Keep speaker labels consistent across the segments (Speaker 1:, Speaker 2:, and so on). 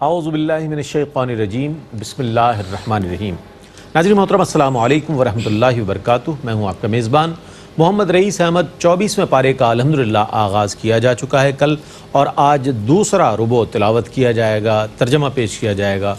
Speaker 1: اعوذ باللہ من الشیطان الرجیم بسم اللہ الرحمن الرحیم۔ ناظرین محترم السلام علیکم ورحمۃ اللہ وبرکاتہ۔ میں ہوں آپ کا میزبان محمد رئیس احمد۔ 24ویں پارے کا الحمدللہ آغاز کیا جا چکا ہے کل، اور آج دوسرا ربع تلاوت کیا جائے گا، ترجمہ پیش کیا جائے گا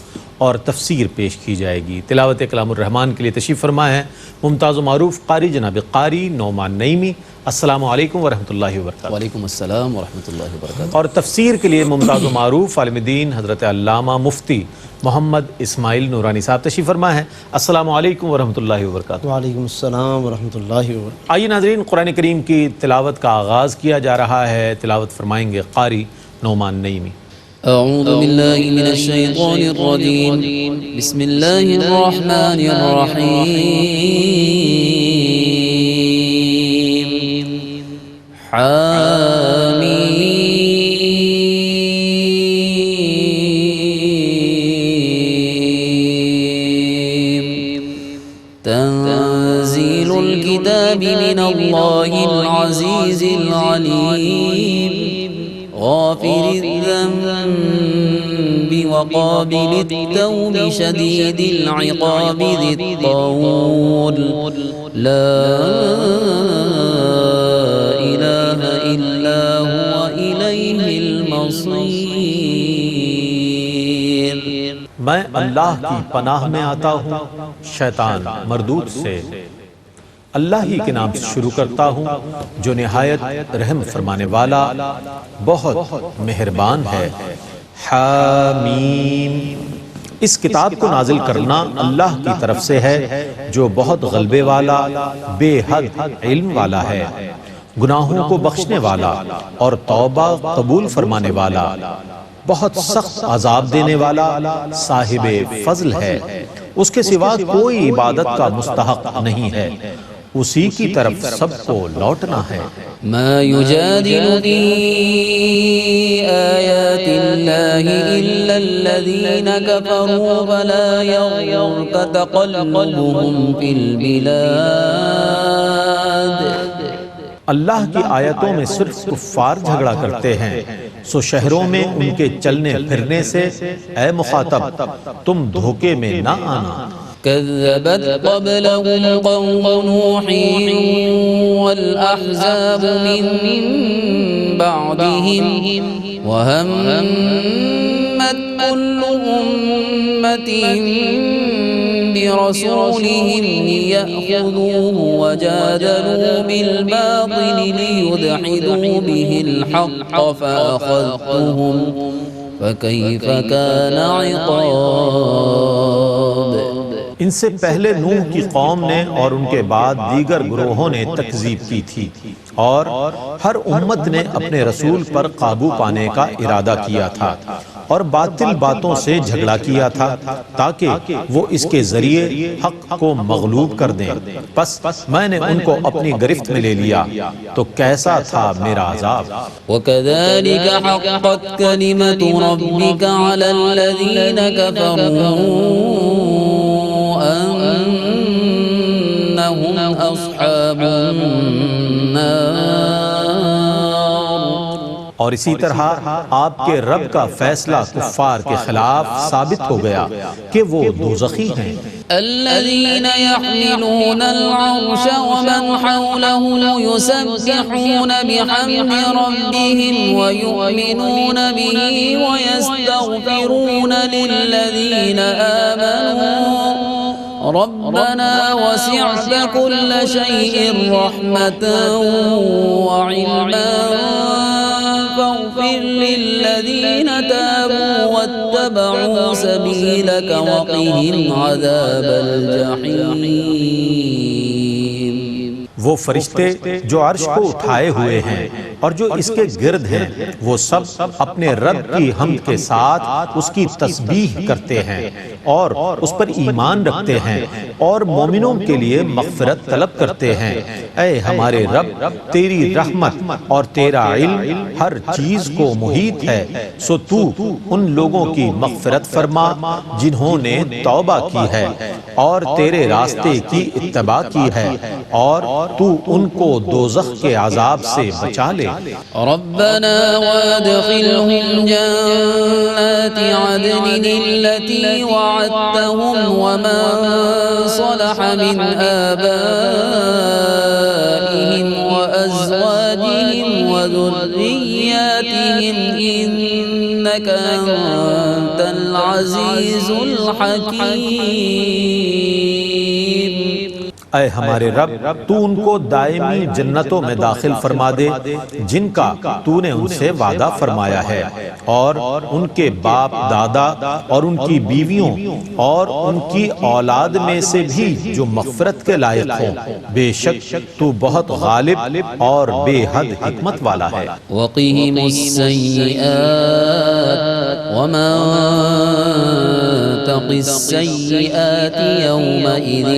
Speaker 1: اور تفسیر پیش کی جائے گی۔ تلاوت کلام الرحمن کے لیے تشریف فرما ہے ممتاز و معروف قاری جناب قاری نعمان نعیمی۔ السلام علیکم ورحمۃ اللہ وبرکاتہ۔
Speaker 2: وعلیکم السلام ورحمۃ اللہ وبرکاتہ۔
Speaker 1: اور تفسیر کے لیے ممتاز و معروف عالم دین حضرت علامہ مفتی محمد اسماعیل نورانی صاحب تشریف فرما ہے۔ السلام علیکم ورحمۃ اللہ وبرکاتہ۔
Speaker 3: وعلیکم السلام ورحمۃ اللہ وبرکاتہ۔
Speaker 1: آئیے ناظرین، قرآن کریم کی تلاوت کا آغاز کیا جا رہا ہے۔ تلاوت فرمائیں گے قاری نعمان نعیمی۔
Speaker 2: اعوذ باللہ من الشیطان الرجیم، بسم اللہ الرحمن الرحیم۔ حامیم، تنزیل الکتاب من اللہ العزیز العلیم، غافر الذنب وقابل التوب شدید العقاب ذی الطول، لا الہ الا هو الیہ المصیر۔
Speaker 1: میں اللہ کی پناہ میں آتا ہوں شیطان مردود سے۔ اللہ ہی کے نام سے شروع کرتا ہوں جو نہایت رحم فرمانے والا بہت مہربان ہے۔ حامیم، اس کتاب کو نازل کرنا اللہ کی طرف سے ہے جو بہت غلبے والا بے حد علم والا ہے، گناہوں کو بخشنے والا اور توبہ قبول فرمانے والا، بہت سخت عذاب دینے والا صاحب فضل ہے۔ اس کے سوا کوئی عبادت کا مستحق نہیں ہے، اسی کی طرف سب کو لوٹنا ہے۔
Speaker 2: ما يجادل في آيات الله إلا الذين كفروا فلا يغرك تقلبهم في البلاد۔
Speaker 1: اللہ کی آیتوں میں صرف کفار جھگڑا کرتے ہیں، سو شہروں میں ان کے چلنے پھرنے سے اے مخاطب تم دھوکے میں نہ آنا۔
Speaker 2: كذبت قبلهم قوم نوح والأحزاب من بعدهم، وهمت كل أمة برسولهم ليأخذوه وجادلوا بالباطل ليدحضوا به الحق فأخذتهم فكيف كان عقاب۔
Speaker 1: ان سے پہلے نوح کی قوم نے اور ان کے بعد دیگر گروہوں نے تکذیب کی تھی، اور ہر امت نے اپنے رسول پر قابو پانے کا ارادہ کیا تھا اور باطل باتوں سے جھگڑا کیا تھا تاکہ وہ اس کے ذریعے حق کو مغلوب کر دیں۔ پس میں نے ان کو اپنی گرفت میں لے لیا تو کیسا تھا میرا عذاب۔
Speaker 2: وَكَذَلِكَ حَقَّتْ كَلِمَةُ رَبِّكَ عَلَى الَّذِينَ كَفَرُوا أَنَّهُمْ أَصْحَابُ النَّارِ۔
Speaker 1: اور اسی طرح آپ کے رب کا فیصلہ کفار کے خلاف ثابت ہو گیا کہ وہ دوزخی ہیں۔
Speaker 2: الذين يحملون العرش ومن حوله يسبحون بحمد ربهم ويؤمنون به ويستغفرون للذين آمنوا ربنا وسعت كل شيء رحمة وعلما فاغفر للذين تابوا واتبعوا سبيلك وقهم عذاب الجحيم۔
Speaker 1: وہ فرشتے جو عرش کو اٹھائے ہوئے ہیں اور جو اس کے گرد ہیں، وہ سب اپنے رب کی حمد کے ساتھ اس کی تسبیح کرتے ہیں اور اس پر ایمان رکھتے ہیں اور مومنوں کے لیے مغفرت طلب کرتے ہیں۔ اے ہمارے رب، تیری رحمت اور تیرا علم ہر چیز کو محیط ہے، سو تو ان لوگوں کی مغفرت فرما جنہوں نے توبہ کی ہے اور تیرے راستے کی اتباع کی ہے اور تو ان کو دوزخ کے عذاب سے بچا لے۔
Speaker 2: ربنا وادخلهم جنات عدن التي وعدتهم ومن صلح من آبائهم وأزواجهم وذرياتهم إنك أنت العزيز الحكيم۔
Speaker 1: اے ہمارے رب تو ان کو دائمی جنتوں میں داخل فرما دے جن کا تو نے ان سے وعدہ فرمایا ہے، اور ان کے باپ دادا اور ان کی بیویوں اور ان کی اولاد میں سے بھی جو مغفرت کے لائق ہوں، بے شک تو بہت غالب اور بے حد حکمت والا ہے۔
Speaker 2: وقهم السيئات ومن تق السيئات يومئذ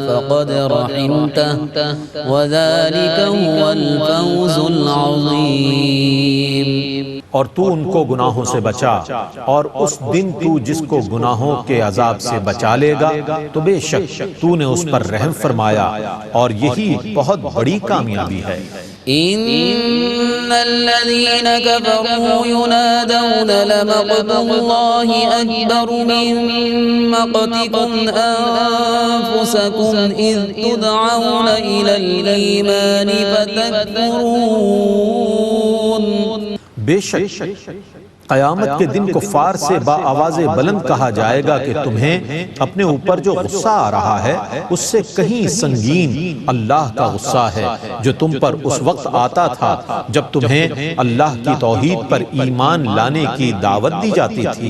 Speaker 2: فقد رحمته وذلك هو الفوز العظيم۔
Speaker 1: اور تو ان کو گناہوں سے بچا، اور اس دن تو جس کو گناہوں کے عذاب سے بچا لے گا تو بے شک تو نے اس پر رحم فرمایا، اور یہی بہت بڑی کامیابی ہے۔
Speaker 2: ان الذين كفروا ينادون لمقت الله اكبر من مقتكم انفسكم اذ تدعون الى الايمان فتكفرون۔
Speaker 1: بے شک قیامت کے دن کفار سے با آواز بلند کہا جائے گا کہ تمہیں اپنے اوپر جو غصہ آ رہا ہے اس سے کہیں سنگین اللہ کا غصہ ہے جو تم پر اس وقت آتا تھا جب تمہیں اللہ کی توحید پر ایمان لانے کی دعوت دی جاتی تھی،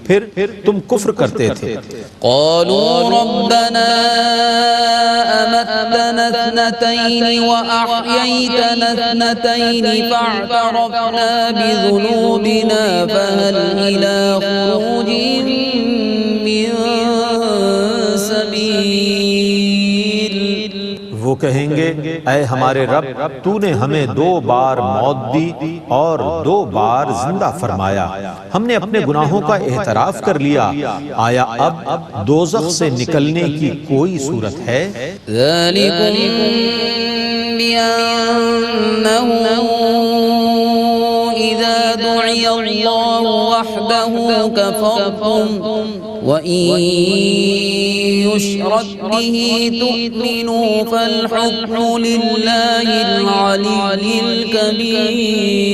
Speaker 1: پھر تم کفر کرتے تھے۔
Speaker 2: قالوا ربنا امتنا اثنتين واحييتنا اثنتين فاعترفنا بذنوبنا فهل إلى خروج من سبيل۔
Speaker 1: وہ کہیں گے اے ہمارے رب تو نے ہمیں 2 بار موت دی اور 2 بار زندہ فرمایا، ہم نے اپنے گناہوں کا اعتراف کر لیا، آیا اب دوزخ سے نکلنے کی کوئی صورت ہے؟
Speaker 2: ذلكم بأنه إذا دعي الله وحده كفرتم وإن يشرك به تؤمنوا فالحكم لله العلي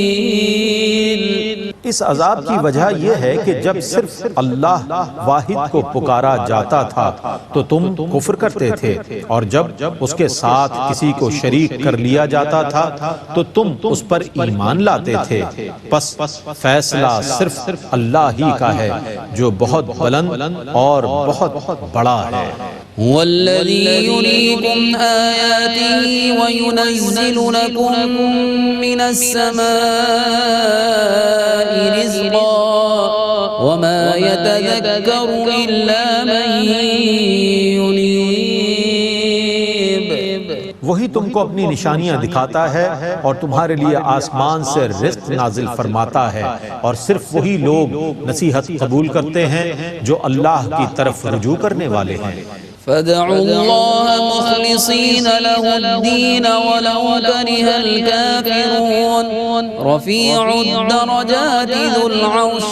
Speaker 2: الكبير۔
Speaker 1: اس عذاب کی وجہ یہ ہے کہ جب صرف اللہ واحد کو پکارا جاتا تھا تو تم کفر کرتے تھے، اور جب اس کے ساتھ کسی کو شریک کر لیا جاتا تھا تو تم اس پر ایمان لاتے تھے۔ پس فیصلہ صرف اللہ ہی کا ہے جو بہت بلند اور بہت بڑا ہے۔
Speaker 2: هو الذي يريكم آياته وينزل لكم من السماء رزقا وما يتذكر إلا من ينيب۔
Speaker 1: وہی تم کو اپنی نشانیاں دکھاتا ہے اور تمہارے لیے آسمان سے رزق نازل فرماتا ہے، اور صرف وہی لوگ نصیحت قبول کرتے ہیں جو اللہ کی طرف رجوع کرنے والے ہیں۔
Speaker 2: فادعوا الله مخلصين له الدين ولو كره الكافرون۔ رفيع الدرجات ذو العرش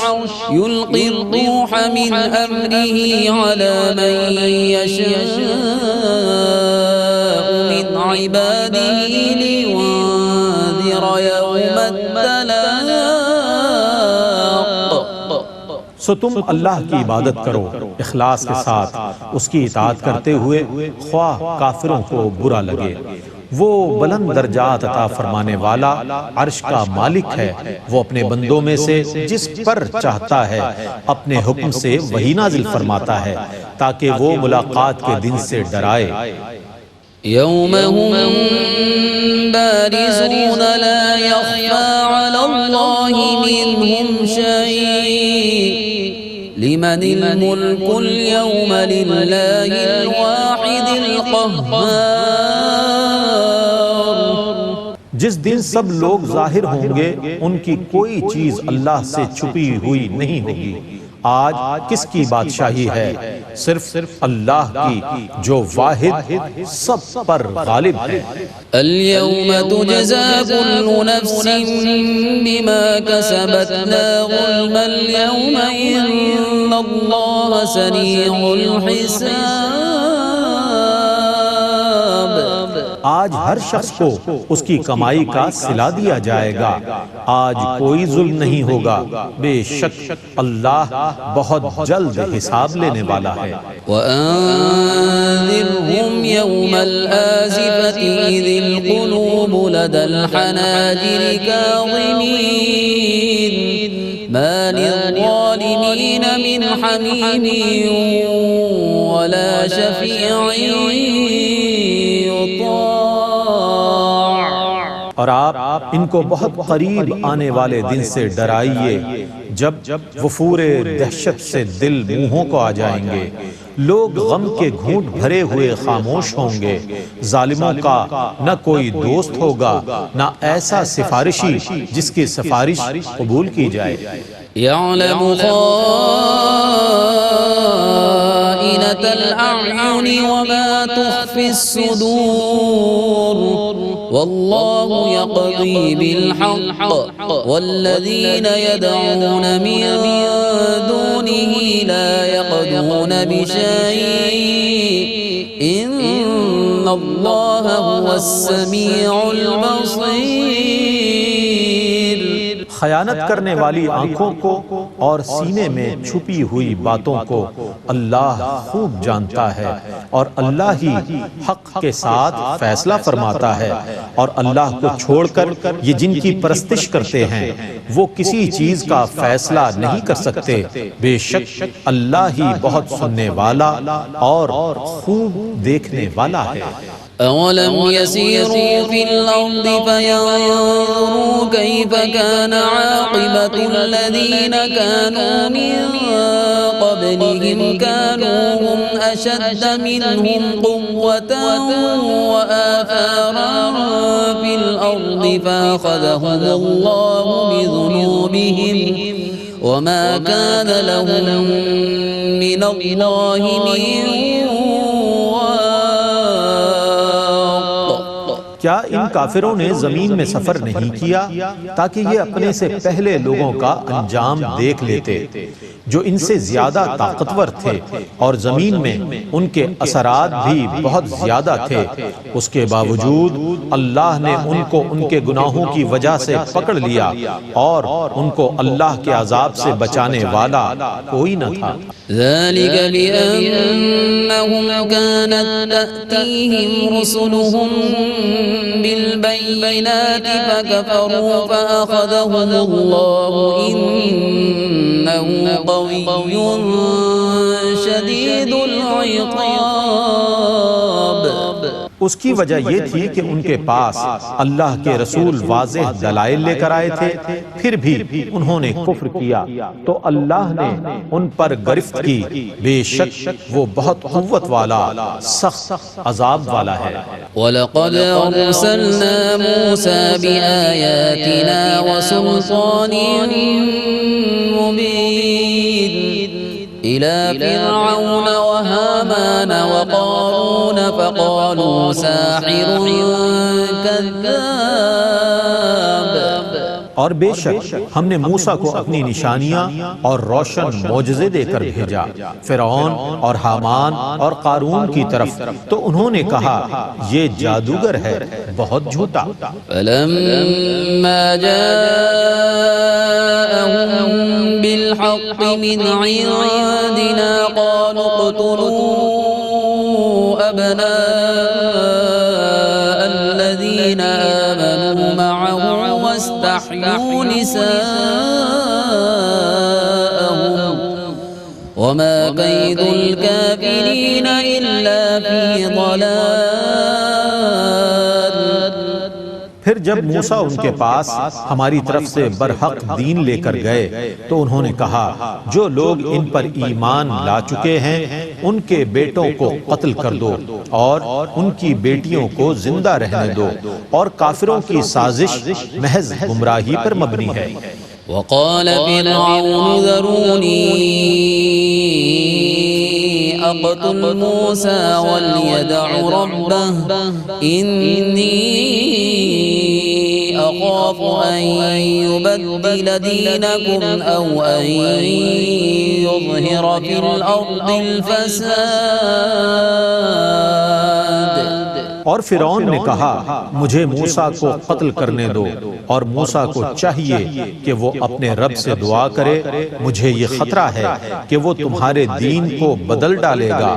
Speaker 2: يلقي الروح من أمره على من يشاء من عباده لينذر يوم التلاق۔
Speaker 1: سو تم اللہ کی عبادت کرو اخلاص کے ساتھ، اس کی اطاعت کرتے ہوئے خواہ کافروں کو برا لگے۔ وہ بلند درجات عطا فرمانے والا عرش کا مالک ہے، وہ اپنے بندوں میں سے جس پر چاہتا ہے اپنے حکم سے وہی نازل فرماتا ہے تاکہ وہ ملاقات کے دن سے ڈرائے۔
Speaker 2: يوم هم بارزون لا يخفى على الله منهم شيء لمن الملك اليوم لله الواحد القهار۔
Speaker 1: جس دن سب لوگ ظاہر ہوں گے ان کی کوئی چیز اللہ سے چھپی ہوئی نہیں ہوگی، آج کس کی بادشاہی ہے؟ صرف اللہ کی جو واحد سب پر غالب ہے۔
Speaker 2: اليوم تجزى كل نفس بما كسبت لا ظلم اليوم إن الله سريع الحساب۔
Speaker 1: آج ہر شخص کو اس کی کمائی کا صلہ دیا جائے گا، آج کوئی ظلم نہیں ہوگا، بے شک اللہ بہت جلد حساب لینے والا ہے۔
Speaker 2: وَأَنذِرْهُمْ يَوْمَ الْآزِفَةِ إِذِ الْقُلُوبُ لَدَى الْحَنَاجِرِ كَاظِمِينَ مَا لِلظَّالِمِينَ مِنْ حَمِيمٍ وَلَا شَفِيعٍ
Speaker 1: اور آپ ان کو بہت قریب آنے والے دن سے ڈرائیے جب وفور دہشت سے دل منہوں کو آ جائیں گے، لوگ غم کے گھونٹ بھرے ہوئے خاموش ہوں گے، ظالموں کا نہ کوئی دوست ہوگا نہ ایسا سفارشی جس کی سفارش قبول کی جائے۔
Speaker 2: يعلم خائنة الأعين وما تخفي الصدور والله يقضي بالحق والذين يدعون من دونه لا يقضون بشيء إن الله هو السميع البصير۔
Speaker 1: خیانت کرنے والی آنکھوں کو اور سینے میں چھپی ہوئی باتوں کو اللہ خوب جانتا ہے، اور اللہ ہی حق کے ساتھ فیصلہ فرماتا ہے، اور اللہ کو چھوڑ کر یہ جن کی پرستش کرتے ہیں وہ کسی چیز کا فیصلہ نہیں کر سکتے، بے شک اللہ ہی بہت سننے والا اور خوب دیکھنے والا ہے۔
Speaker 2: أولم يسيروا في الأرض فينظروا كيف كان عاقبة الذين كانوا من قبلهم كانوا هم أشد منهم قوة وآثارا في الأرض فأخذهم الله بذنوبهم وما كان لهم من الله من
Speaker 1: کیا ان کافروں نے زمین میں سفر نہیں کیا تاکہ یہ اپنے سے پہلے لوگوں کا انجام دیکھ لیتے جو ان سے زیادہ طاقتور تھے، اور زمین میں ان کے اثرات بھی بہت زیادہ تھے، اس کے باوجود اللہ نے ان کو ان کے گناہوں کی وجہ سے پکڑ لیا اور ان کو اللہ کے عذاب سے بچانے والا کوئی نہ تھا۔
Speaker 2: ذلك بأنهم كانت تأتيهم رسلهم بالبينات فكفروا فأخذهم الله إنه قوي شديد العقاب۔
Speaker 1: اس کی وجہ یہ تھی کہ ان کے پاس اللہ کے رسول واضح دلائل لے کر آئے تھے، پھر بھی انہوں نے کفر کیا تو اللہ نے ان پر گرفت کی، بے شک وہ بہت قوت والا سخت عذاب والا ہے۔
Speaker 2: وَلَقَدْ أَرْسَلْنَا مُوسَى بِآيَاتِنَا وَسُلْطَانٍ مُبِينٍ إِلَى فِرْعَوْنَ وَهَامَانَ وَقَارُونَ فَقَالُوا سَاحِرٌ كَذَّابٌ۔
Speaker 1: اور بے شک ہم نے موسیٰ کو اپنی نشانیاں اور روشن معجزے دے کر بھیجا فرعون اور حامان اور قارون کی طرف، تو انہوں نے کہا یہ جادوگر ہے، بہت جھوٹا۔
Speaker 2: فَلَمَّا جَاءَهُم بِالْحَقِّ مِنْ عِندِنَا قَالُوا اقْتُلُوا أَبْنَاءَ الَّذِينَ آمَنُوا مَعَهُ واستحيوا نساءهم وما كيد الكافرين إلا في ضلال۔
Speaker 1: پھر جب موسیٰ ان کے پاس ہماری طرف سے برحق دین لے کر گئے تو انہوں نے کہا جو لوگ ان پر ایمان لا چکے ہیں ان کے بیٹوں کو قتل کر دو اور ان کی بیٹیوں کو زندہ رہنے دو، اور کافروں کی سازش محض گمراہی پر مبنی ہے۔
Speaker 2: وقال فرعون ذروني أقتل موسى وليدع ربه إني أخاف أن يبدل دينكم أو أن يظهر في الأرض الفساد.
Speaker 1: اور فرعون نے کہا مجھے موسیٰ کو قتل کرنے دو، اور موسیٰ کو چاہیے کہ وہ اپنے رب سے دعا کرے، مجھے یہ خطرہ ہے کہ وہ تمہارے دین کو بدل ڈالے گا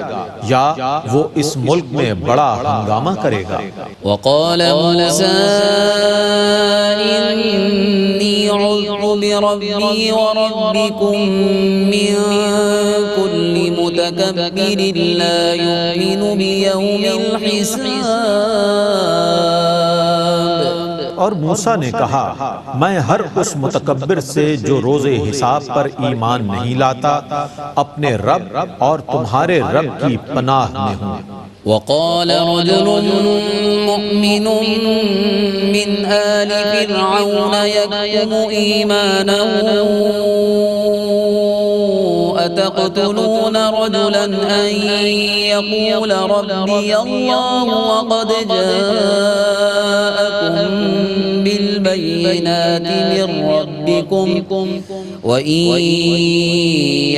Speaker 1: یا وہ اس ملک میں بڑا ہنگامہ کرے گا.
Speaker 2: وقال موسى إني عذت بربي وربكم من كل متكبر لا يؤمن بيوم الحساب.
Speaker 1: اور موسیٰ نے کہا میں ہر اس متکبر سے جو روز حساب پر ایمان نہیں لاتا اپنے رب اور تمہارے رب کی پناہ میں ہوں.
Speaker 2: وقال رجل مؤمن من آل فرعون يكتم إيمانه أتقتلون رجلا أن يقول ربي الله وقد جاءكم بالبينات من ربكم وإن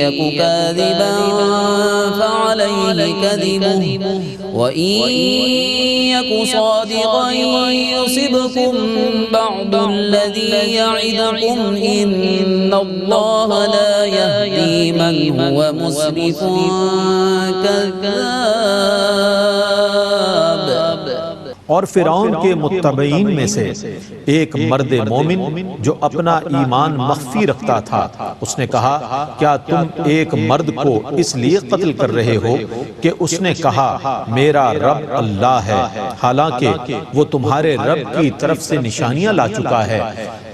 Speaker 2: يك كاذبا فعليه كذبه وإن يك صادقا يصبكم بعض الذي يعدكم إن الله لا يهدي من هو مسرف كذاب.
Speaker 1: اور فرعون کے متبعین میں سے ایک مرد مومن جو اپنا ایمان مخفی رکھتا تھا اس نے کہا کیا تم ایک مرد کو اس لیے قتل کر رہے ہو کہ اس نے کہا میرا رب اللہ ہے، حالانکہ وہ تمہارے رب کی طرف سے نشانیاں لا چکا ہے.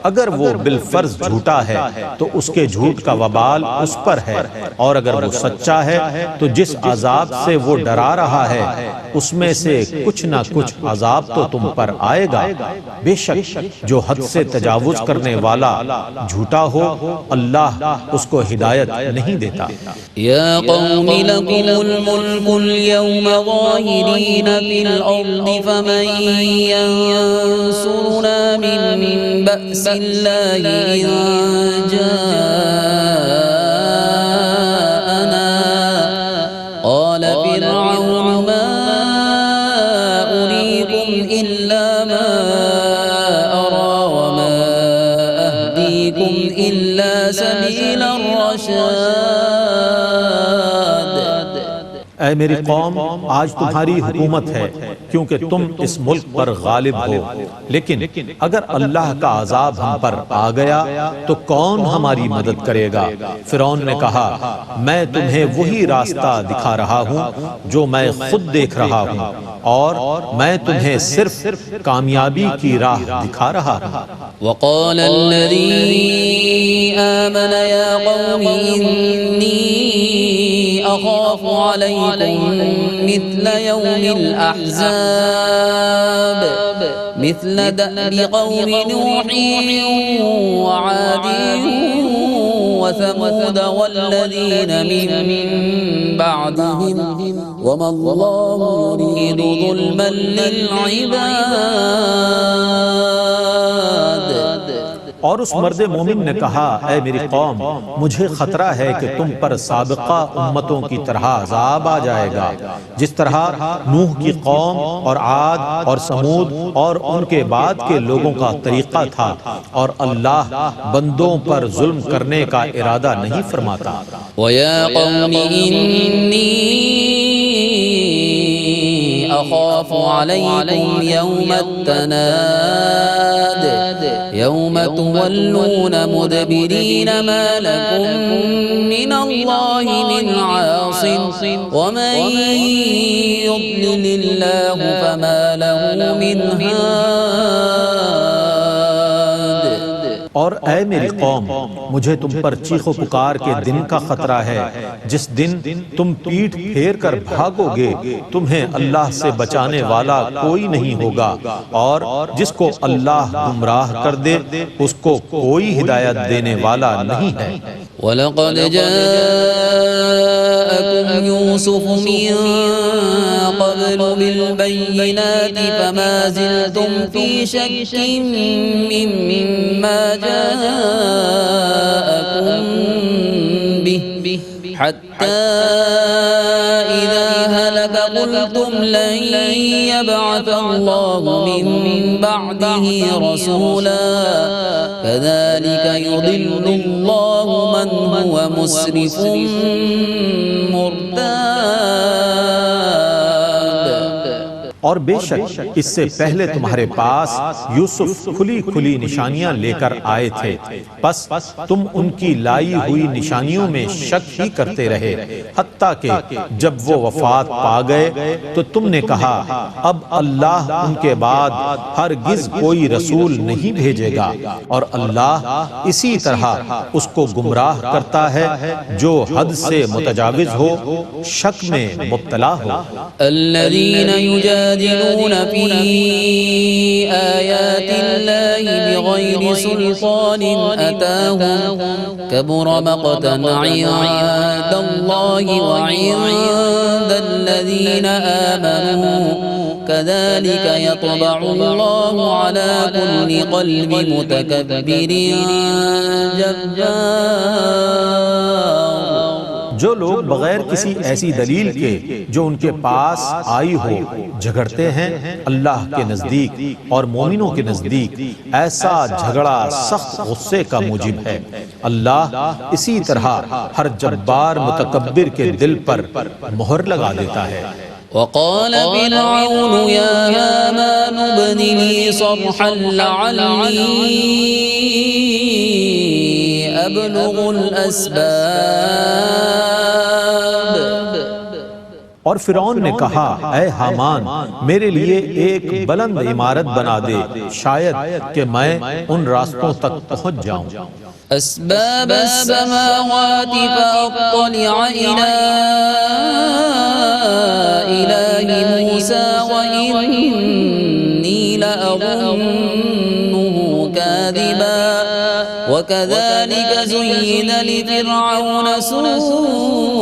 Speaker 1: اگر وہ بالفرض جھوٹا ہے تو اس کے جھوٹ کا وبال اس پر ہے، اور اگر وہ سچا ہے تو جس عذاب سے وہ ڈرا رہا ہے اس میں سے کچھ نہ کچھ عذاب تو تم پر آئے گا. بے شک جو حد سے تجاوز کرنے والا جھوٹا ہو اللہ اس کو ہدایت نہیں دیتا.
Speaker 2: يا قوم لكم الملك اليوم ظاهرين في الأرض فمن ينصرنا من بأس الله إن جاءنا. قال فرعون ما أريكم إلا ما أرى وما أهديكم إلا سبيل الرشاد.
Speaker 1: اے میری قوم آج تمہاری حکومت ہے کیونکہ تم اس ملک پر غالب ہو، لیکن اگر اللہ کا عذاب ہم پر آ گیا تو کون ہماری مدد کرے گا؟ فرعون نے کہا میں تمہیں وہی راستہ دکھا رہا ہوں جو میں خود دیکھ رہا ہوں، اور میں تمہیں صرف کامیابی کی راہ دکھا رہا ہوں.
Speaker 2: وقال الذي آمن يا قوم إني أخاف عليكم مثل يوم الأحزاب مثل دأب قوم نوح وعاد وثمود والذين من بعدهم وما الله يريد ظلما للعباد.
Speaker 1: اور اس مرد مومن نے کہا اے میری قوم مجھے خطرہ ہے کہ تم پر سابقہ امتوں کی طرح عذاب آ جائے گا، جس طرح نوح کی قوم اور عاد اور سمود اور ان کے بعد کے لوگوں کا طریقہ تھا، اور اللہ بندوں پر ظلم کرنے کا ارادہ نہیں فرماتا.
Speaker 2: وَيَا قَوْمِ إِنِّي أَخَافُ عَلَيْكُمْ يَوْمَ التَّنَادِ يَوْمَ تُوَلُّونَ مُدْبِرِينَ مَا لَكُمْ مِنَ اللَّهِ مِنْ عَاصِمٍ وَمَنْ يُضْلِلِ اللَّهُ فَمَا لَهُ مِنْ هَادٍ.
Speaker 1: اور اے میری قوم مجھے تم پر چیخ و پکار کے دن کا خطرہ ہے جس دن تم پیٹھ پھیر کر بھاگو گے، تمہیں اللہ سے بچانے والا کوئی نہیں ہوگا، اور جس کو اللہ گمراہ کر دے اس کو کوئی ہدایت دینے والا نہیں ہے.
Speaker 2: وَلَقَدْ جَاءَكُمْ يوسف من قبل بالبينات فما زلتم في شك مما جاءكم به حتى إذا هلك قلتم لن يبعث الله من بعده رسولا كذلك يضل الله من هو مسرف مرتاب.
Speaker 1: اور بے شک اس سے پہلے تمہارے پاس یوسف کھلی کھلی نشانیاں لے کر آئے تھے، پس تم ان کی لائی ہوئی نشانیوں میں شک ہی کرتے رہے، حتیٰ کہ جب وہ وفات پا گئے تو تم نے کہا اب اللہ ان کے بعد ہرگز کوئی رسول نہیں بھیجے گا، اور اللہ اسی طرح اس کو گمراہ کرتا ہے جو حد سے متجاوز ہو، شک میں مبتلا ہو.
Speaker 2: الذين يجادلون في آيات الله بغير سلطان أتاهم كبر مقتا عند الله وعند الذين آمنوا كذلك يطبع الله على كل قلب متكبر جبار.
Speaker 1: جو لوگ بغیر کسی ایسی دلیل کے جو ان کے پاس آئی ہو جھگڑتے ہیں، اللہ کے نزدیک اور مومنوں کے نزدیک ایسا جھگڑا سخت غصے کا موجب ہے. اللہ اسی طرح ہر جبار متکبر کے دل پر مہر لگا دیتا ہے.
Speaker 2: وقال فرعون يا هامان ابن لي صرحا لعلي أبلغ الأسباب.
Speaker 1: اور فرعون نے کہا اے حامان میرے لیے ایک بلند عمارت بنا دے، شاید کہ میں ان راستوں تک پہنچ جاؤں.
Speaker 2: أسباب السماوات فأطلع إلى إله موسى وإني لأظنه كاذبا وكذلك زين لفرعون سوء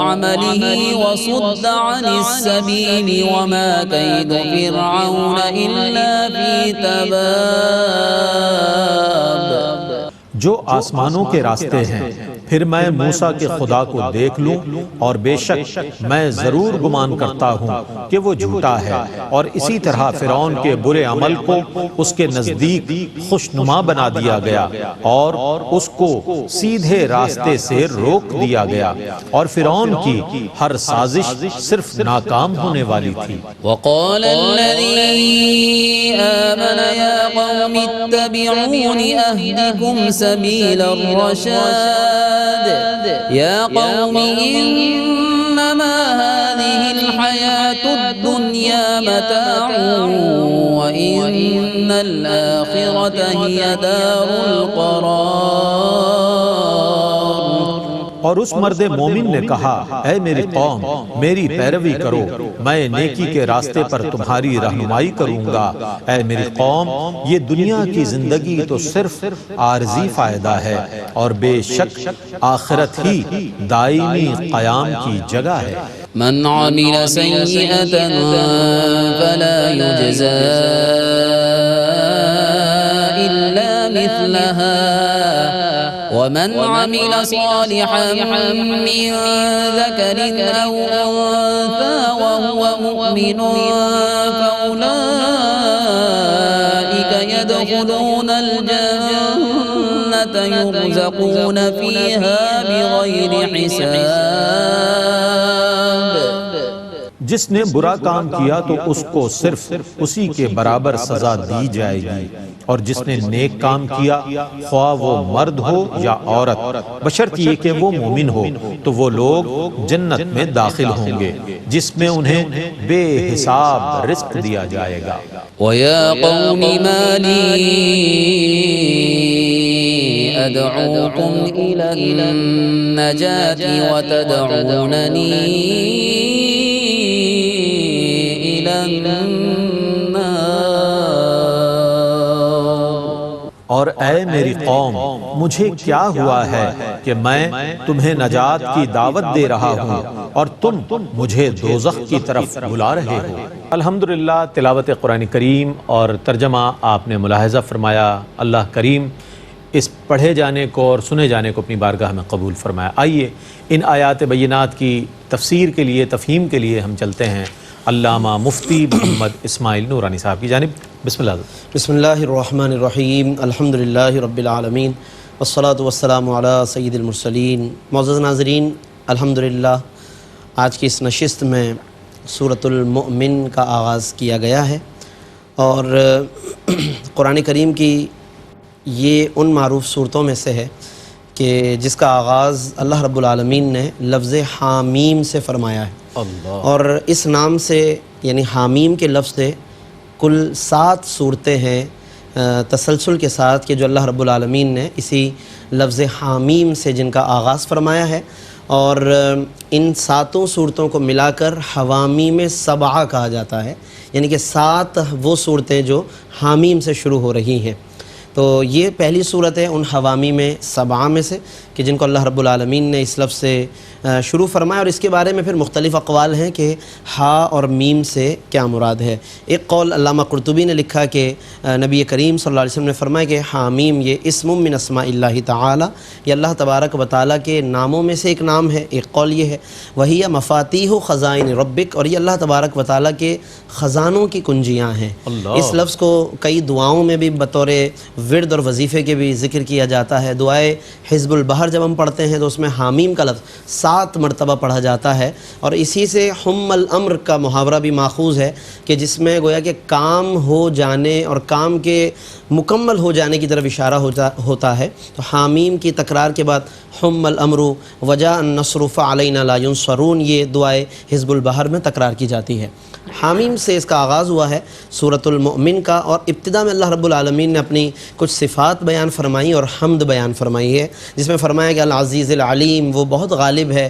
Speaker 2: عمله وصد عن السبيل وما كيد فرعون إلا في تباب.
Speaker 1: جو آسمانوں کے راستے ہیں پھر میں موسیٰ کے خدا کو دیکھ لوں، اور بے شک میں ضرور گمان کرتا ہوں کہ وہ جھوٹا ہے، اور اسی طرح فرعون کے برے عمل کو اس کے نزدیک خوشنما بنا دیا گیا اور اس کو سیدھے راستے سے روک دیا گیا، اور فرعون کی ہر سازش صرف ناکام ہونے والی تھی.
Speaker 2: وقال الذي آمن يا قوم اتبعون أهدكم سبيل الرشاد يا قوم إنما هذه الحياة الدنيا متاع وإن الآخرة هي دار القرار.
Speaker 1: اور اس مرد مومن نے کہا اے میری قوم میری پیروی کرو، میں نیکی کے راستے پر تمہاری رہنمائی کروں گا. اے میری قوم یہ دنیا کی زندگی تو صرف عارضی فائدہ ہے، اور بے شک آخرت ہی دائمی قیام کی جگہ ہے.
Speaker 2: من عمل سيئة فلا يجزى إلا مثلها ومن عمل صالحا من ذكر أو أنثى وهو مؤمن فأولئك يدخلون الجنة يرزقون فيها بغير حساب.
Speaker 1: جس نے برا کام کیا تو اس کو صرف اسی کے برابر سزا دی جائے گی، اور جس نے نیک کام کیا خواہ وہ مرد ہو یا عورت بشرط یہ کہ وہ مومن ہو تو وہ لوگ جنت میں داخل ہوں گے جس میں انہیں بے حساب رزق دیا جائے گا.
Speaker 2: وَيَا قَوْمِ مَا لِي أَدْعُوكُمْ إِلَى النَّجَاةِ وَتَدْعُونَنِي
Speaker 1: اور اے میری قوم مجھے کیا ہوا ہے کہ میں تمہیں نجات کی دعوت دے رہا ہوں اور تم مجھے دوزخ کی طرف بلا رہے ہو۔ الحمدللہ تلاوت قرآن کریم اور ترجمہ آپ نے ملاحظہ فرمایا۔ اللہ کریم اس پڑھے جانے کو اور سنے جانے کو اپنی بارگاہ میں قبول فرمایا۔ آئیے ان آیات بینات کی تفسیر کے لیے، تفہیم کے لیے ہم چلتے ہیں علامہ مفتی محمد اسماعیل نورانی صاحب کی جانب۔ بسم اللہ۔
Speaker 3: بسم اللہ الرحمن الرحیم، الحمدللہ رب العالمین، والصلاة والسلام علی سید المرسلین۔ معزز ناظرین، الحمدللہ آج کی اس نشست میں سورۃ المؤمن کا آغاز کیا گیا ہے، اور قرآن کریم کی یہ ان معروف صورتوں میں سے ہے کہ جس کا آغاز اللہ رب العالمین نے لفظ حامیم سے فرمایا ہے، اور اس نام سے یعنی حامیم کے لفظ سے کل 7 صورتیں ہیں تسلسل کے ساتھ کہ جو اللہ رب العالمین نے اسی لفظ حامیم سے جن کا آغاز فرمایا ہے، اور ان 7 صورتوں کو ملا کر حوامیم 7 کہا جاتا ہے، یعنی کہ 7 وہ صورتیں جو حامیم سے شروع ہو رہی ہیں۔ تو یہ پہلی صورت ہے ان حوامیم 7 میں سے کہ جن کو اللہ رب العالمین نے اس لفظ سے شروع فرمایا، اور اس کے بارے میں پھر مختلف اقوال ہیں کہ ہا اور میم سے کیا مراد ہے۔ ایک قول علامہ قرطبی نے لکھا کہ نبی کریم صلی اللہ علیہ وسلم نے فرمایا کہ حامیم یہ اسم من اسماء اللہ تعالی، یہ اللہ تبارک و تعالیٰ کے ناموں میں سے ایک نام ہے۔ ایک قول یہ ہے وہی مفاتیح خزائن ربک، اور یہ اللہ تبارک و تعالیٰ کے خزانوں کی کنجیاں ہیں۔ اس لفظ کو کئی دعاؤں میں بھی بطور ورد اور وظیفے کے بھی ذکر کیا جاتا ہے۔ دعائے حزب البحر جب ہم پڑھتے ہیں تو اس میں حامیم کا لفظ 7 مرتبہ پڑھا جاتا ہے، اور اسی سے حم الامر کا محاورہ بھی ماخوذ ہے کہ جس میں گویا کہ کام ہو جانے اور کام کے مکمل ہو جانے کی طرف اشارہ ہوتا ہے۔ تو حامیم کی تکرار کے بعد حم الامر وجاء النصر فعلینا لا ینصرون، یہ دعائے حزب البحر میں تکرار کی جاتی ہے۔ حامیم سے اس کا آغاز ہوا ہے سورۃ المؤمن کا، اور ابتدا میں اللہ رب العالمین نے اپنی کچھ صفات بیان فرمائی اور حمد بیان فرمائی ہے، جس میں فرمایا کہ العزیز العلیم، وہ بہت غالب ہے،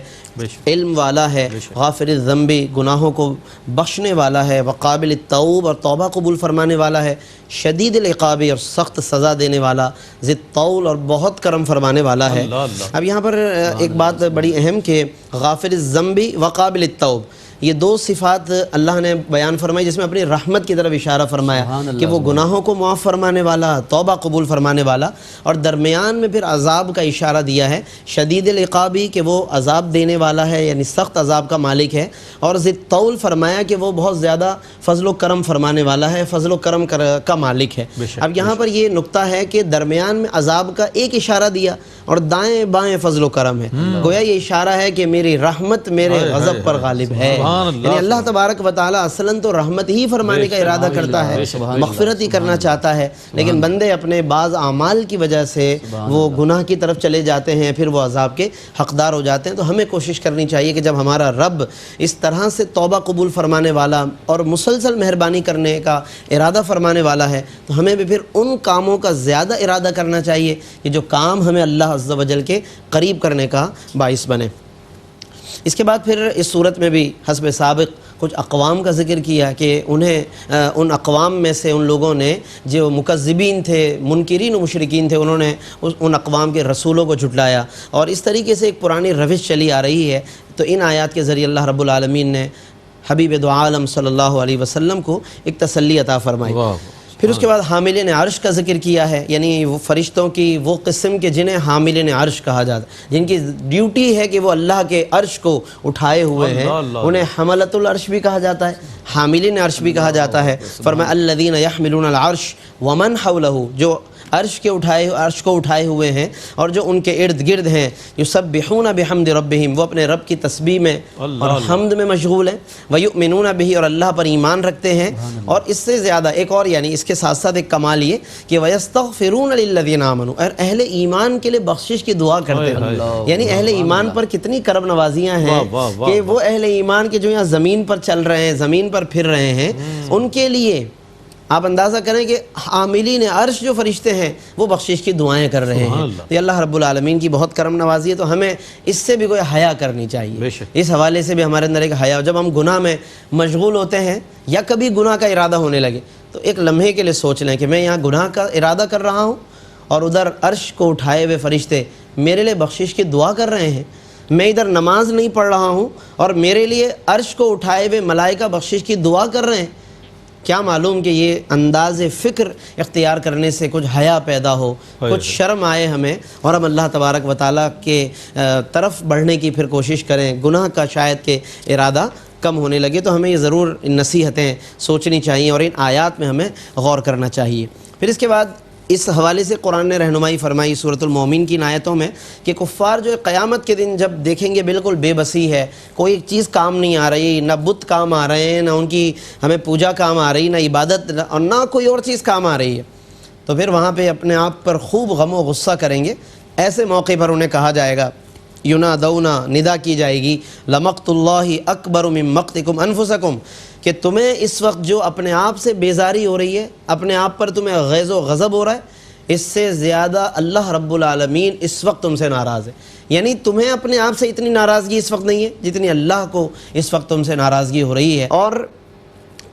Speaker 3: علم والا ہے، غافر الذنب، گناہوں کو بخشنے والا ہے، وقابل التوب، اور توبہ قبول فرمانے والا ہے، شدید العقاب، اور سخت سزا دینے والا، ذی الطول، اور بہت کرم فرمانے والا ہے۔ اب یہاں پر ایک بات بڑی اہم کہ غافر الذنب وقابل التوب، یہ 2 صفات اللہ نے بیان فرمائی جس میں اپنی رحمت کی طرف اشارہ فرمایا کہ وہ گناہوں کو معاف فرمانے والا، توبہ قبول فرمانے والا، اور درمیان میں پھر عذاب کا اشارہ دیا ہے، شدید العقابی، کہ وہ عذاب دینے والا ہے یعنی سخت عذاب کا مالک ہے، اور ذی الطول فرمایا کہ وہ بہت زیادہ فضل و کرم فرمانے والا ہے، فضل و کرم کا مالک ہے۔ اب یہاں پر یہ نقطہ ہے کہ درمیان میں عذاب کا ایک اشارہ دیا اور دائیں بائیں فضل و کرم ہے، گویا یہ اشارہ ہے کہ میری رحمت میرے غضب پر غالب ہے، یعنی اللہ تبارک و تعالیٰ اصلاً تو رحمت ہی فرمانے کا ارادہ کرتا ہے، مغفرت ہی کرنا چاہتا ہے، لیکن بندے اپنے بعض اعمال کی وجہ سے وہ گناہ کی طرف چلے جاتے ہیں، پھر وہ عذاب کے حقدار ہو جاتے ہیں۔ تو ہمیں کوشش کرنی چاہیے کہ جب ہمارا رب اس طرح سے توبہ قبول فرمانے والا اور مسلسل مہربانی کرنے کا ارادہ فرمانے والا ہے، تو ہمیں بھی پھر ان کاموں کا زیادہ ارادہ کرنا چاہیے کہ جو کام ہمیں اللہ عز و جل کے قریب کرنے کا باعث بنے۔ اس کے بعد پھر اس صورت میں بھی حسب سابق کچھ اقوام کا ذکر کیا کہ انہیں ان اقوام میں سے ان لوگوں نے جو مکذبین تھے، منکرین و مشرکین تھے، انہوں نے ان اقوام کے رسولوں کو جھٹلایا، اور اس طریقے سے ایک پرانی روش چلی آ رہی ہے۔ تو ان آیات کے ذریعے اللہ رب العالمین نے حبیب دو عالم صلی اللہ علیہ وسلم کو ایک تسلی عطا فرمائی۔ پھر اس کے بعد حاملین عرش کا ذکر کیا ہے، یعنی وہ فرشتوں کی وہ قسم کے جنہیں حاملین عرش کہا جاتا ہے، جن کی ڈیوٹی ہے کہ وہ اللہ کے عرش کو اٹھائے ہوئے ہیں، انہیں حملۃ العرش بھی کہا جاتا ہے، حاملین عرش بھی کہا جاتا ہے۔ فرمایا الذین یحملون العرش ومن حولہ، جو عرش کو اٹھائے ہوئے ہیں اور جو ان کے ارد گرد ہیں، یسبحون بحمد ربہم، وہ اپنے رب کی تسبیح میں اور حمد میں مشغول ہیں، ویؤمنون بہ، اور اللہ پر ایمان رکھتے ہیں، اور اس سے زیادہ ایک اور، یعنی اس کے ساتھ ساتھ ایک کمال یہ کہ ویستغفرون للذین آمنوا، اور اہل ایمان کے لیے بخشش کی دعا کرتے ہیں، یعنی اہل ایمان پر کتنی کرم نوازیاں ہیں کہ وہ اہل ایمان کے جو یہاں زمین پر چل رہے ہیں، زمین پر پھر رہے ہیں، ان کے لیے آپ اندازہ کریں کہ حاملین عرش جو فرشتے ہیں وہ بخشش کی دعائیں کر رہے ہیں۔ یہ اللہ رب العالمین کی بہت کرم نوازی ہے، تو ہمیں اس سے بھی کوئی حیا کرنی چاہیے، اس حوالے سے بھی ہمارے اندر ایک حیا، جب ہم گناہ میں مشغول ہوتے ہیں یا کبھی گناہ کا ارادہ ہونے لگے تو ایک لمحے کے لیے سوچ لیں کہ میں یہاں گناہ کا ارادہ کر رہا ہوں اور ادھر عرش کو اٹھائے ہوئے فرشتے میرے لیے بخشش کی دعا کر رہے ہیں، میں ادھر نماز نہیں پڑھ رہا ہوں اور میرے لیے عرش کو اٹھائے ہوئے ملائکہ بخشش کی دعا کر رہے ہیں، کیا معلوم کہ یہ انداز فکر اختیار کرنے سے کچھ حیا پیدا ہو، کچھ شرم آئے ہمیں، اور ہم اللہ تبارک و تعالیٰ کے طرف بڑھنے کی پھر کوشش کریں، گناہ کا شاید کہ ارادہ کم ہونے لگے۔ تو ہمیں یہ ضرور ان نصیحتیں سوچنی چاہیے اور ان آیات میں ہمیں غور کرنا چاہیے۔ پھر اس کے بعد اس حوالے سے قرآن نے رہنمائی فرمائی سورۃ المومن کی آیتوں میں کہ کفار جو قیامت کے دن جب دیکھیں گے بالکل بے بسی ہے، کوئی چیز کام نہیں آ رہی، نہ بت کام آ رہے ہیں، نہ ان کی ہمیں پوجا کام آ رہی، نہ عبادت، اور نہ کوئی اور چیز کام آ رہی ہے، تو پھر وہاں پہ اپنے آپ پر خوب غم و غصہ کریں گے۔ ایسے موقع پر انہیں کہا جائے گا، ینادونا، ندا کی جائے گی، لمقت اللہ اکبر من مقتکم انفسکم، کہ تمہیں اس وقت جو اپنے آپ سے بیزاری ہو رہی ہے، اپنے آپ پر تمہیں غیظ و غضب ہو رہا ہے، اس سے زیادہ اللہ رب العالمین اس وقت تم سے ناراض ہے۔ یعنی تمہیں اپنے آپ سے اتنی ناراضگی اس وقت نہیں ہے جتنی اللہ کو اس وقت تم سے ناراضگی ہو رہی ہے۔ اور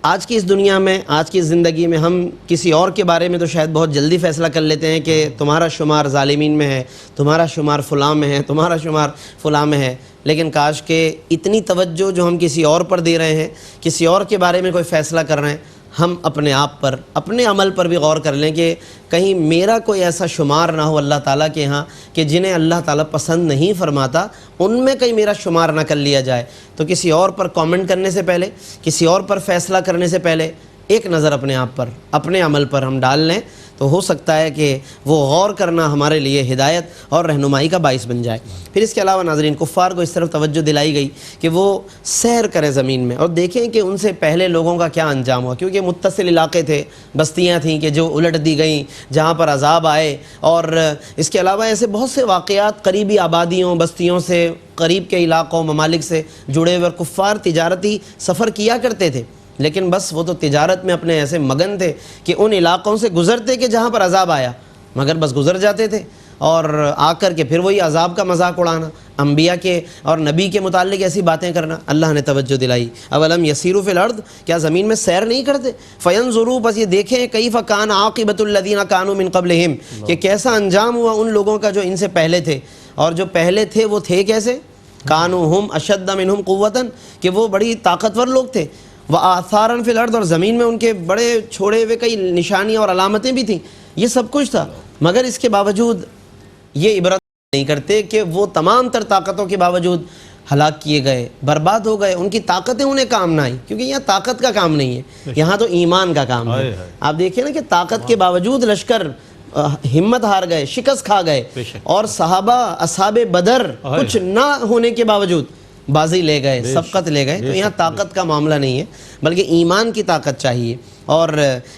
Speaker 3: آج کی اس دنیا میں، آج کی زندگی میں ہم کسی اور کے بارے میں تو شاید بہت جلدی فیصلہ کر لیتے ہیں کہ تمہارا شمار ظالمین میں ہے، تمہارا شمار فلاں میں ہے، تمہارا شمار فلاں میں ہے، لیکن کاش کہ اتنی توجہ جو ہم کسی اور پر دے رہے ہیں، کسی اور کے بارے میں کوئی فیصلہ کر رہے ہیں، ہم اپنے آپ پر، اپنے عمل پر بھی غور کر لیں کہ کہیں میرا کوئی ایسا شمار نہ ہو اللہ تعالیٰ کے ہاں کہ جنہیں اللہ تعالیٰ پسند نہیں فرماتا، ان میں کہیں میرا شمار نہ کر لیا جائے۔ تو کسی اور پر کامنٹ کرنے سے پہلے، کسی اور پر فیصلہ کرنے سے پہلے ایک نظر اپنے آپ پر، اپنے عمل پر ہم ڈال لیں، تو ہو سکتا ہے کہ وہ غور کرنا ہمارے لیے ہدایت اور رہنمائی کا باعث بن جائے۔ پھر اس کے علاوہ ناظرین، کفار کو اس طرف توجہ دلائی گئی کہ وہ سیر کریں زمین میں اور دیکھیں کہ ان سے پہلے لوگوں کا کیا انجام ہوا، کیونکہ متصل علاقے تھے، بستیاں تھیں کہ جو الٹ دی گئیں، جہاں پر عذاب آئے، اور اس کے علاوہ ایسے بہت سے واقعات قریبی آبادیوں، بستیوں سے، قریب کے علاقوں، ممالک سے جڑے ہوئے، اور کفار تجارتی سفر کیا کرتے تھے، لیکن بس وہ تو تجارت میں اپنے ایسے مگن تھے کہ ان علاقوں سے گزرتے کہ جہاں پر عذاب آیا، مگر بس گزر جاتے تھے، اور آ کر کے پھر وہی عذاب کا مذاق اڑانا، انبیاء کے اور نبی کے متعلق ایسی باتیں کرنا۔ اللہ نے توجہ دلائی، اولم یسیروا فی الارض، کیا زمین میں سیر نہیں کرتے، فینظروا، بس یہ دیکھیں، کیف کان عاقبۃ الذین کانوا من قبلہم، کہ کیسا انجام ہوا ان لوگوں کا جو ان سے پہلے تھے، اور جو پہلے تھے وہ تھے کیسے، کانوا ہم اشد منہم قوۃ، کہ وہ بڑی طاقتور لوگ تھے، وآثارا فی الارض، اور زمین میں ان کے بڑے چھوڑے ہوئے کئی نشانیاں اور علامتیں بھی تھیں، یہ سب کچھ تھا، مگر اس کے باوجود یہ عبرت نہیں کرتے کہ وہ تمام تر طاقتوں کے باوجود ہلاک کیے گئے، برباد ہو گئے، ان کی طاقتیں انہیں کام نہ آئی، کیونکہ یہاں طاقت کا کام نہیں ہے، یہاں تو ایمان کا کام ہے۔ آپ دیکھیں نا کہ طاقت کے باوجود لشکر ہمت ہار گئے، شکست کھا گئے، اور صحابہ اصحاب بدر کچھ نہ ہونے کے باوجود بازی لے گئے، سبقت لے گئے۔ تو یہاں طاقت کا معاملہ نہیں ہے، بلکہ ایمان کی طاقت چاہیے۔ اور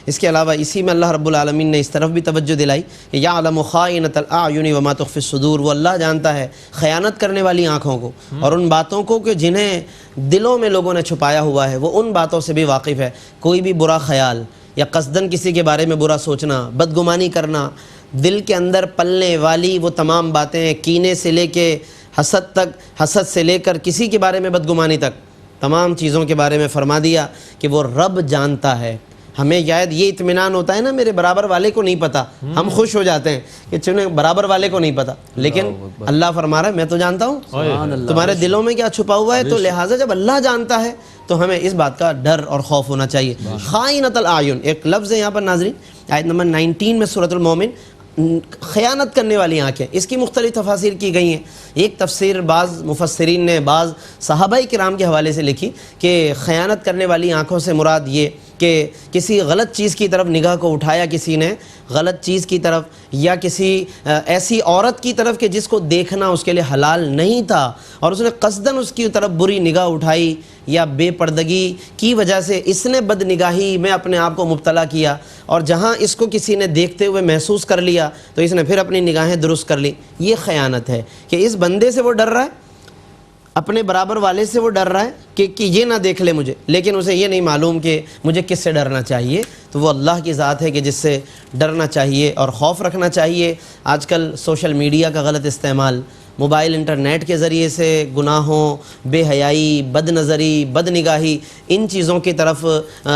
Speaker 3: اس کے علاوہ اسی میں اللہ رب العالمین نے اس طرف بھی توجہ دلائی کہ یعلم خائنۃ الاعین وما تخفی الصدور، وہ اللہ جانتا ہے خیانت کرنے والی آنکھوں کو اور ان باتوں کو کہ جنہیں دلوں میں لوگوں نے چھپایا ہوا ہے، وہ ان باتوں سے بھی واقف ہے۔ کوئی بھی برا خیال یا قصداً کسی کے بارے میں برا سوچنا، بدگمانی کرنا، دل کے اندر پلنے والی وہ تمام باتیں، کینے سے لے کے حسد تک، حسد سے لے کر کسی کے بارے میں بدگمانی تک، تمام چیزوں کے بارے میں فرما دیا کہ وہ رب جانتا ہے۔ ہمیں شاید یہ اطمینان ہوتا ہے نا، میرے برابر والے کو نہیں پتہ، ہم خوش ہو جاتے ہیں کہ چنے برابر والے کو نہیں پتہ، لیکن اللہ فرما رہا ہے میں تو جانتا ہوں تمہارے دلوں میں کیا چھپا ہوا ہے، تو لہٰذا جب اللہ جانتا ہے تو ہمیں اس بات کا ڈر اور خوف ہونا چاہیے۔ خائنۃ الاعین ایک لفظ ہے یہاں پر ناظرین، آیت نمبر 19 میں سورۃ المومن، خیانت کرنے والی آنکھیں، اس کی مختلف تفاسیر کی گئی ہیں۔ ایک تفسیر بعض مفسرین نے بعض صحابہ کرام کے حوالے سے لکھی کہ خیانت کرنے والی آنکھوں سے مراد یہ کہ کسی غلط چیز کی طرف نگاہ کو اٹھایا کسی نے، غلط چیز کی طرف، یا کسی ایسی عورت کی طرف کہ جس کو دیکھنا اس کے لیے حلال نہیں تھا، اور اس نے قصداً اس کی طرف بری نگاہ اٹھائی، یا بے پردگی کی وجہ سے اس نے بد نگاہی میں اپنے آپ کو مبتلا کیا، اور جہاں اس کو کسی نے دیکھتے ہوئے محسوس کر لیا تو اس نے پھر اپنی نگاہیں درست کر لی۔ یہ خیانت ہے کہ اس بندے سے وہ ڈر رہا ہے، اپنے برابر والے سے وہ ڈر رہا ہے کہ یہ نہ دیکھ لے مجھے، لیکن اسے یہ نہیں معلوم کہ مجھے کس سے ڈرنا چاہیے۔ تو وہ اللہ کی ذات ہے کہ جس سے ڈرنا چاہیے اور خوف رکھنا چاہیے۔ آج کل سوشل میڈیا کا غلط استعمال، موبائل انٹرنیٹ کے ذریعے سے گناہوں، بے حیائی، بد نظری، بد نگاہی، ان چیزوں کی طرف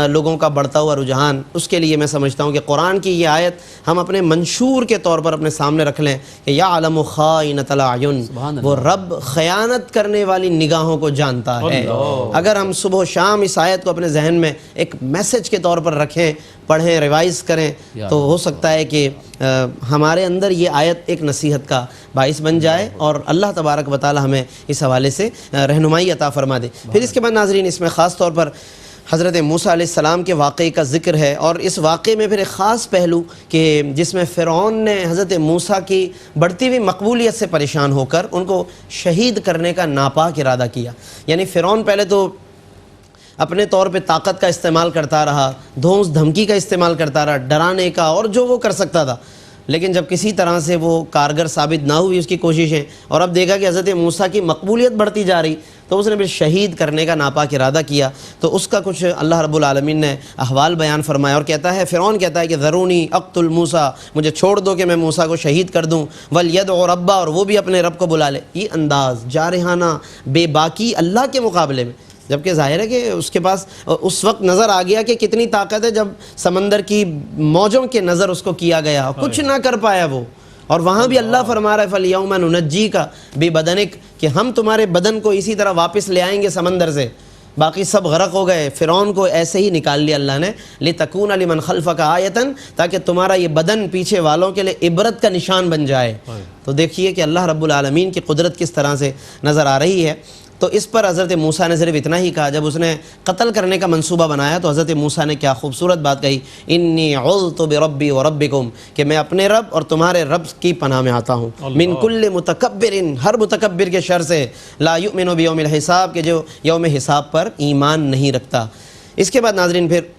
Speaker 3: لوگوں کا بڑھتا ہوا رجحان، اس کے لیے میں سمجھتا ہوں کہ قرآن کی یہ آیت ہم اپنے منشور کے طور پر اپنے سامنے رکھ لیں کہ یعلم خائنۃ الاعین، وہ رب خیانت کرنے والی نگاہوں کو جانتا ہے۔ اگر ہم صبح و شام اس آیت کو اپنے ذہن میں ایک میسج کے طور پر رکھیں، پڑھیں، ریوائز کریں، تو ہو سکتا ہے کہ ہمارے اندر یہ آیت ایک نصیحت کا باعث بن جائے اور اللہ تبارک و تعالی ہمیں اس حوالے سے رہنمائی عطا فرما دے۔ پھر اس کے بعد ناظرین، اس میں خاص طور پر حضرت موسیٰ علیہ السلام کے واقعے کا ذکر ہے، اور اس واقعے میں پھر ایک خاص پہلو کہ جس میں فرعون نے حضرت موسیٰ کی بڑھتی ہوئی مقبولیت سے پریشان ہو کر ان کو شہید کرنے کا ناپاک ارادہ کیا۔ یعنی فرعون پہلے تو اپنے طور پہ طاقت کا استعمال کرتا رہا، دھونس دھمکی کا استعمال کرتا رہا، ڈرانے کا، اور جو وہ کر سکتا تھا، لیکن جب کسی طرح سے وہ کارگر ثابت نہ ہوئی اس کی کوششیں، اور اب دیکھا کہ حضرت موسیٰ کی مقبولیت بڑھتی جا رہی، تو اس نے پھر شہید کرنے کا ناپاک ارادہ کیا۔ تو اس کا کچھ اللہ رب العالمین نے احوال بیان فرمایا، اور کہتا ہے، فرعون کہتا ہے کہ ذرونی اقتل موسیٰ، مجھے چھوڑ دو کہ میں موسیٰ کو شہید کر دوں، ولیدع ربہ، اور وہ بھی اپنے رب کو بلا لے۔ یہ انداز جارحانہ، بے باکی اللہ کے مقابلے میں، جبکہ ظاہر ہے کہ اس کے پاس اس وقت نظر آ گیا کہ کتنی طاقت ہے، جب سمندر کی موجوں کے نظر اس کو کیا گیا، کچھ نہ کر پایا وہ، اور وہاں بھی اللہ فرما رہا ہے فَالْيَوْمَ نُنَجِّيكَ بِبَدَنِكَ، کہ ہم تمہارے بدن کو اسی طرح واپس لے آئیں گے سمندر سے۔ باقی سب غرق ہو گئے، فرعون کو ایسے ہی نکال لیا اللہ نے، لِتَكُونَ لِمَنْ خَلْفَكَ آیَةً، تاکہ تمہارا یہ بدن پیچھے والوں کے لیے عبرت کا نشان بن جائے۔ تو دیکھیے کہ اللہ رب العالمین کی قدرت کس طرح سے نظر آ رہی ہے۔ تو اس پر حضرت موسیٰ نے صرف اتنا ہی کہا، جب اس نے قتل کرنے کا منصوبہ بنایا تو حضرت موسیٰ نے کیا خوبصورت بات کہی، انی عذت بربی وربکم، کہ میں اپنے رب اور تمہارے رب کی پناہ میں آتا ہوں، من کل متکبر، ہر متکبر کے شر سے، لا یؤمن بیوم الحساب، کہ جو یوم حساب پر ایمان نہیں رکھتا۔ اس کے بعد ناظرین پھر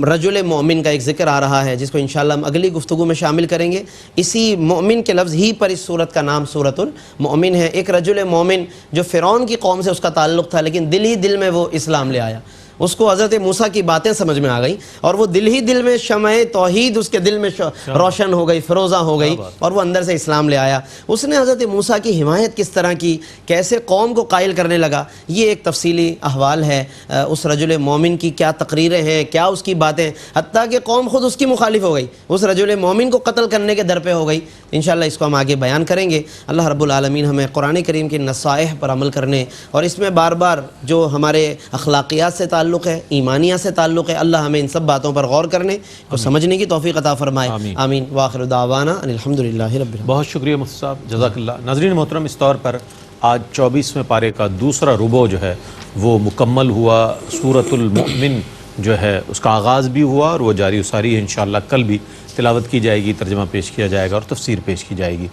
Speaker 3: رجل مومن کا ایک ذکر آ رہا ہے، جس کو انشاءاللہ ہم اگلی گفتگو میں شامل کریں گے۔ اسی مومن کے لفظ ہی پر اس صورت کا نام سورۃ المؤمن ہے۔ ایک رجل مومن جو فرعون کی قوم سے اس کا تعلق تھا، لیکن دل ہی دل میں وہ اسلام لے آیا، اس کو حضرت موسیٰ کی باتیں سمجھ میں آ گئیں، اور وہ دل ہی دل میں شمع توحید اس کے دل میں روشن ہو گئی، فروزہ ہو گئی، اور وہ اندر سے اسلام لے آیا۔ اس نے حضرت موسیٰ کی حمایت کس طرح کی، کیسے قوم کو قائل کرنے لگا، یہ ایک تفصیلی احوال ہے اس رجل مومن کی، کیا تقریریں ہیں، کیا اس کی باتیں، حتیٰ کہ قوم خود اس کی مخالف ہو گئی، اس رجل مومن کو قتل کرنے کے در پہ ہو گئی۔ انشاءاللہ اس کو ہم آگے بیان کریں گے۔ اللہ رب العالمین ہمیں قرآن کریم کی نصائح پر عمل کرنے، اور اس میں بار بار جو ہمارے اخلاقیات سے تعلق ہے، ایمانیات سے تعلق ہے، اللہ ہمیں ان سب باتوں پر غور کرنے کو سمجھنے کی توفیق عطا فرمائے۔ آمین۔ وآخر دعوانا ان الحمدللہ رب العالمین۔
Speaker 1: بہت شکریہ مفتی صاحب، جزاک اللہ۔ ناظرین محترم، اس طور پر آج 24ویں پارے کا دوسرا ربع جو ہے وہ مکمل ہوا۔ سورۃ المؤمن جو ہے اس کا آغاز بھی ہوا اور وہ جاری و ساری ہے۔ انشاءاللہ کل بھی تلاوت کی جائے گی، ترجمہ پیش کیا جائے گا اور تفسیر پیش کی جائے گی۔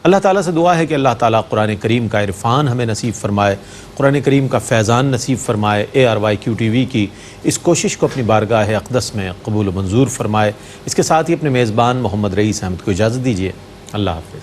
Speaker 1: اللہ تعالیٰ سے دعا ہے کہ اللہ تعالیٰ قرآن کریم کا عرفان ہمیں نصیب فرمائے، قرآن کریم کا فیضان نصیب فرمائے، ARYQ TV کی اس کوشش کو اپنی بارگاہ اقدس میں قبول و منظور فرمائے۔ اس کے ساتھ ہی اپنے میزبان محمد رئیس احمد کو اجازت دیجیے۔ اللہ حافظ۔